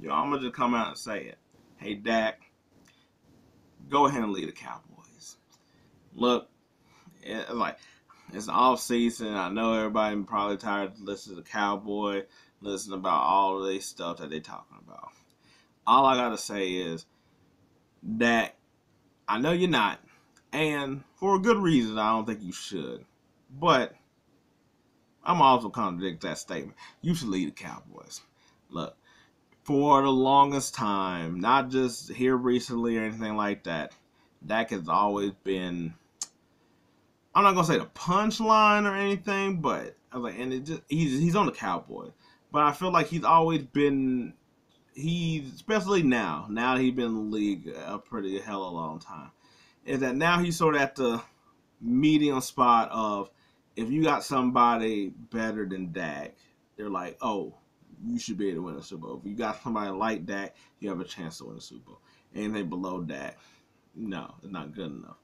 I'm gonna just come out and say it. Hey, Dak, go ahead and lead the Cowboys. Look, like it's off season. I know everybody probably tired of listening to the Cowboy, listening about all of this stuff that they talking about. All I gotta say is that I know you're not, and for a good reason, I don't think you should. But I'm also contradict that statement. You should lead the Cowboys. Look, for the longest time, not just here recently or anything like that, Dak has always been. I'm not gonna say the punchline or anything, but I was like, and it just he's on the Cowboys, but I feel like he's always been especially now he's been in the league a pretty hell of a long time. Is that now he's sort of at the medium spot of if you got somebody better than Dak, they're like, oh, you should be able to win a Super Bowl. If you got somebody like Dak, you have a chance to win a Super Bowl. Anything below Dak, no, it's not good enough.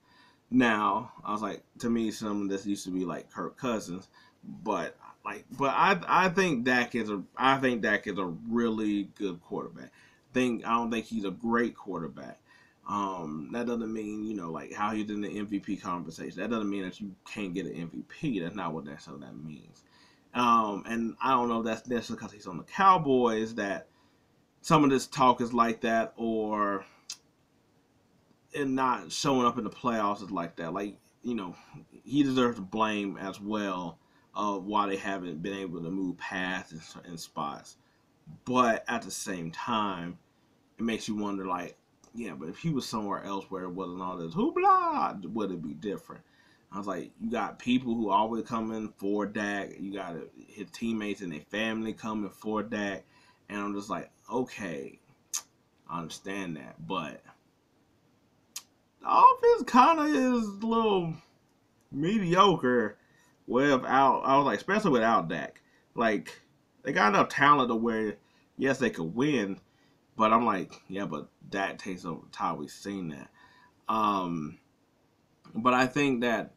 Now, I was like, to me, some of this used to be like Kirk Cousins, but I think Dak is a really good quarterback. I don't think he's a great quarterback. That doesn't mean like how he's in the MVP conversation. That doesn't mean that you can't get an MVP. That's not what that means. And I don't know if that's necessarily because he's on the Cowboys that some of this talk is like that, or and not showing up in the playoffs is like that. Like, he deserves blame as well of why they haven't been able to move past in spots. But at the same time, it makes you wonder, like, yeah, but if he was somewhere else where it wasn't all this hoopla, would it be different? I was like, you got people who always coming for Dak. You got his teammates and their family coming for Dak. And I'm just like, okay, I understand that. But the offense kind of is a little mediocre without, I was like, especially without Dak. Like, they got enough talent to where, yes, they could win. But I'm like, yeah, but Dak takes over the top. We've seen that. Um, but I think that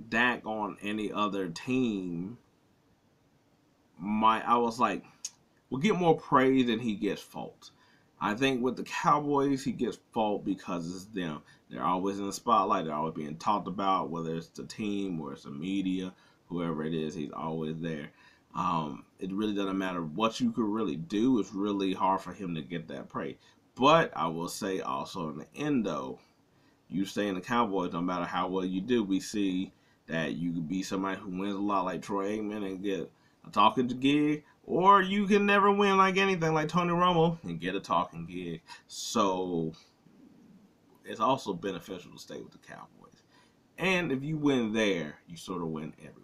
Dak on any other team I was like, will get more praise than he gets fault. I think with the Cowboys, he gets fault because it's them. They're always in the spotlight. They're always being talked about, whether it's the team or it's the media, whoever it is, he's always there. It really doesn't matter what you could really do. It's really hard for him to get that praise. But I will say also in the end, though, you stay in the Cowboys, no matter how well you do, we see that you could be somebody who wins a lot like Troy Aikman and get a talking gig, or you can never win like anything like Tony Romo and get a talking gig. So it's also beneficial to stay with the Cowboys. And if you win there, you sort of win everywhere.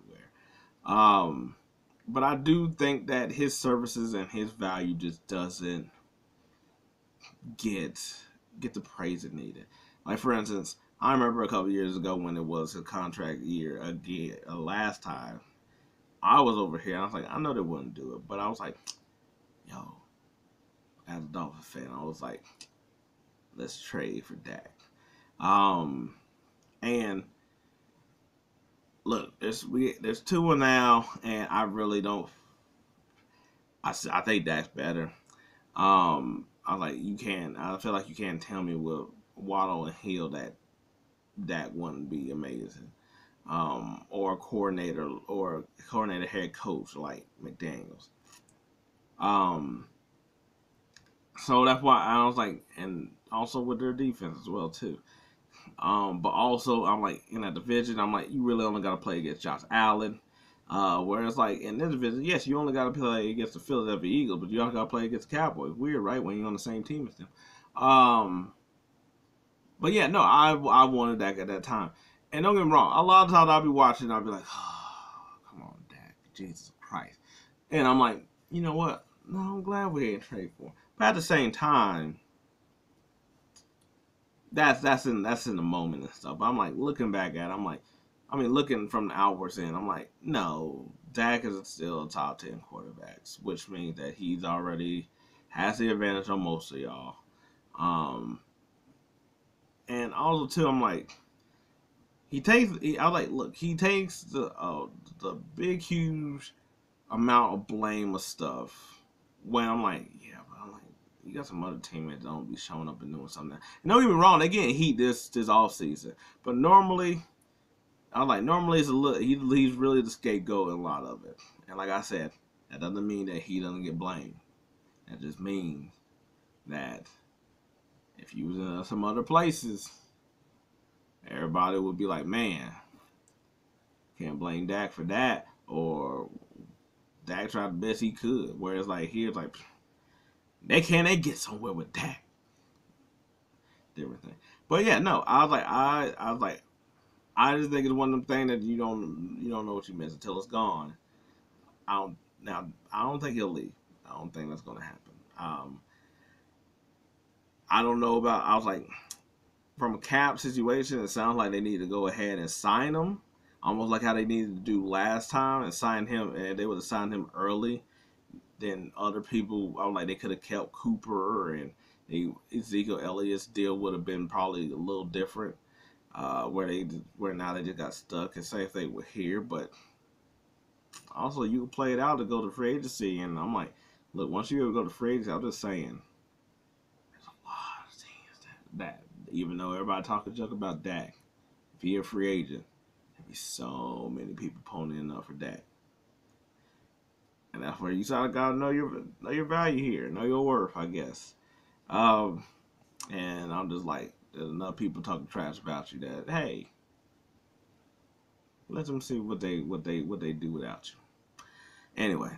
But I do think that his services and his value just doesn't get the praise it needed. Like, for instance, I remember a couple years ago when it was his contract year again, last time. I was over here and I was like, I know they wouldn't do it, but I was like, yo, as a Dolphin fan, I was like, let's trade for Dak. And look, there's two now, and I really don't. I think Dak's better. I was like, you can't. I feel like you can't tell me with Waddle and Hill that Dak wouldn't be amazing. Or a coordinator head coach like McDaniels. Um, so that's why I was like, and also with their defense as well too. But also I'm like in that division, I'm like, you really only got to play against Josh Allen. Whereas like in this division, yes, you only got to play against the Philadelphia Eagles, but you also got to play against the Cowboys. Weird, right? When you're on the same team as them. Um, but yeah, no, I wanted Dak at that time. And don't get me wrong, a lot of times I'll be watching, I'll be like, oh, come on, Dak, Jesus Christ. And I'm like, you know what? No, I'm glad we ain't trade for him. But at the same time, that's in the moment and stuff. But I'm like looking back at it, looking from the outwards in, I'm like, no, Dak is still a top 10 quarterbacks, which means that he's already has the advantage on most of y'all. Um, and also too, I'm like, he takes the big huge amount of blame of stuff when I'm like, yeah, but I'm like, you got some other teammates that don't be showing up and doing something. And don't get me wrong, they getting heat this off season, but normally, normally it's a little. He's really the scapegoat in a lot of it. And like I said, that doesn't mean that he doesn't get blamed. That just means that if you was in some other places, everybody would be like, man, can't blame Dak for that, or Dak tried the best he could. Whereas like here, it's like they get somewhere with Dak. Different thing. But yeah, no, I was like, I just think it's one of them things that you don't know what you miss until it's gone. I don't think he'll leave. I don't think that's gonna happen. I don't know about. I was like, from a cap situation, it sounds like they need to go ahead and sign him, almost like how they needed to do last time and sign him. And they would have signed him early than other people. I was like, they could have kept Cooper, and Ezekiel Elliott's deal would have been probably a little different. Where now they just got stuck, and say if they were here, but also you can play it out to go to free agency. And I'm like, look, once you ever go to free agency, I'm just saying, there's a lot of teams that even though everybody talking junk about Dak, if you're a free agent, there'll be so many people ponying up for Dak. And that's where you sort of gotta know your value here, know your worth, I guess. And I'm just like, there's enough people talking trash about you that, hey, let them see what they do without you. Anyway,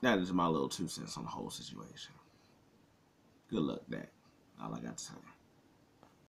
that is my little 2 cents on the whole situation. Good luck, Dak. All I got to say.